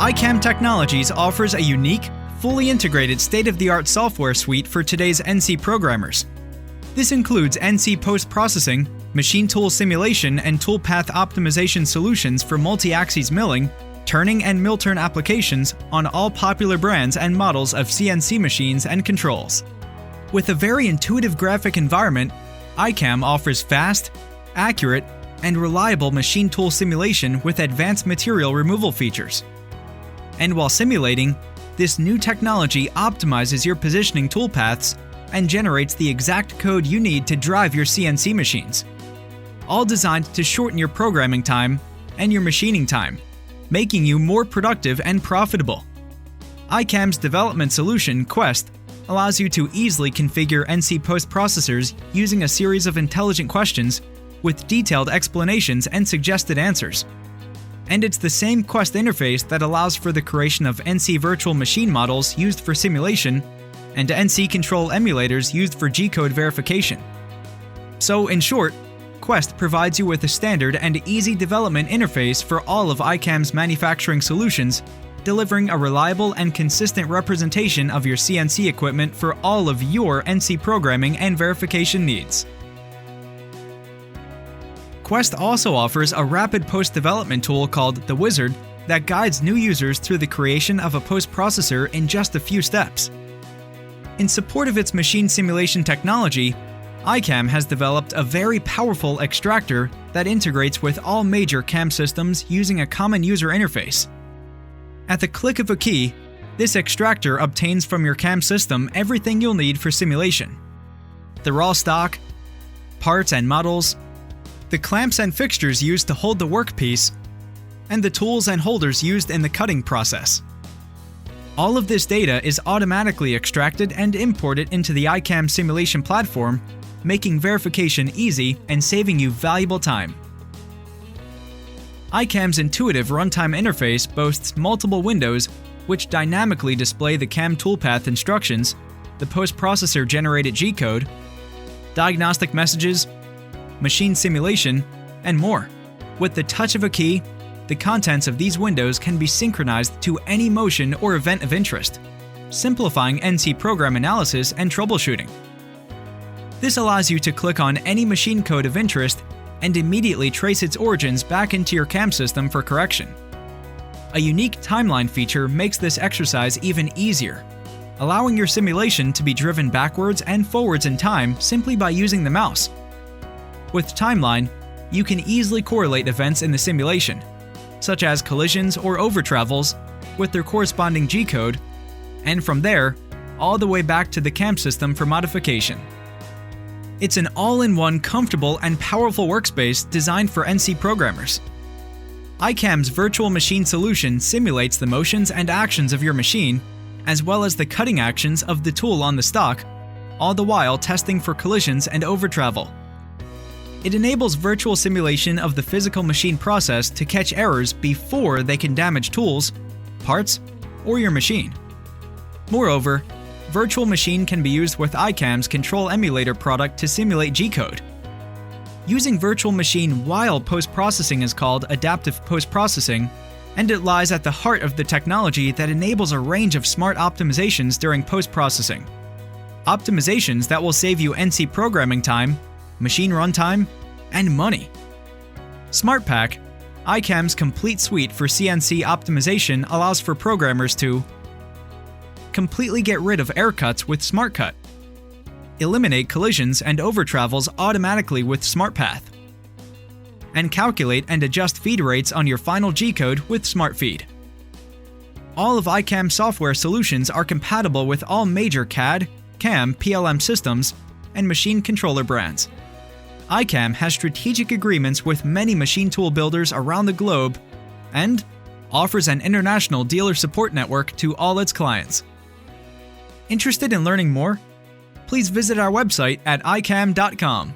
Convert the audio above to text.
ICAM Technologies offers a unique, fully integrated state-of-the-art software suite for today's NC programmers. This includes NC post-processing, machine tool simulation and toolpath optimization solutions for multi-axis milling, turning and mill turn applications on all popular brands and models of CNC machines and controls. With a very intuitive graphic environment, ICAM offers fast, accurate, and reliable machine tool simulation with advanced material removal features. And while simulating, this new technology optimizes your positioning toolpaths and generates the exact code you need to drive your CNC machines, all designed to shorten your programming time and your machining time, making you more productive and profitable. ICAM's development solution, Quest, allows you to easily configure NC post-processors using a series of intelligent questions with detailed explanations and suggested answers. And it's the same Quest interface that allows for the creation of NC virtual machine models used for simulation and NC control emulators used for G-code verification. So, in short, Quest provides you with a standard and easy development interface for all of ICAM's manufacturing solutions, delivering a reliable and consistent representation of your CNC equipment for all of your NC programming and verification needs. Quest also offers a rapid post-development tool called The Wizard that guides new users through the creation of a post-processor in just a few steps. In support of its machine simulation technology, ICAM has developed a very powerful extractor that integrates with all major CAM systems using a common user interface. At the click of a key, this extractor obtains from your CAM system everything you'll need for simulation: the raw stock, parts and models, the clamps and fixtures used to hold the workpiece, and the tools and holders used in the cutting process. All of this data is automatically extracted and imported into the ICAM simulation platform, making verification easy and saving you valuable time. ICAM's intuitive runtime interface boasts multiple windows which dynamically display the CAM toolpath instructions, the post-processor generated G-code, diagnostic messages, machine simulation, and more. With the touch of a key, the contents of these windows can be synchronized to any motion or event of interest, simplifying NC program analysis and troubleshooting. This allows you to click on any machine code of interest and immediately trace its origins back into your CAM system for correction. A unique timeline feature makes this exercise even easier, allowing your simulation to be driven backwards and forwards in time simply by using the mouse. With Timeline, you can easily correlate events in the simulation, such as collisions or overtravels, with their corresponding G-code, and from there, all the way back to the CAM system for modification. It's an all-in-one comfortable and powerful workspace designed for NC programmers. ICAM's virtual machine solution simulates the motions and actions of your machine, as well as the cutting actions of the tool on the stock, all the while testing for collisions and overtravel. It enables virtual simulation of the physical machine process to catch errors before they can damage tools, parts, or your machine. Moreover, Virtual Machine can be used with ICAM's Control Emulator product to simulate G-code. Using Virtual Machine while post-processing is called adaptive post-processing, and it lies at the heart of the technology that enables a range of smart optimizations during post-processing. Optimizations that will save you NC programming time, machine runtime, and money. SmartPack, ICAM's complete suite for CNC optimization, allows for programmers to completely get rid of error cuts with SmartCut, eliminate collisions and overtravels automatically with SmartPath, and calculate and adjust feed rates on your final G-code with SmartFeed. All of ICAM software solutions are compatible with all major CAD, CAM, PLM systems, and machine controller brands. ICAM has strategic agreements with many machine tool builders around the globe and offers an international dealer support network to all its clients. Interested in learning more? Please visit our website at icam.com.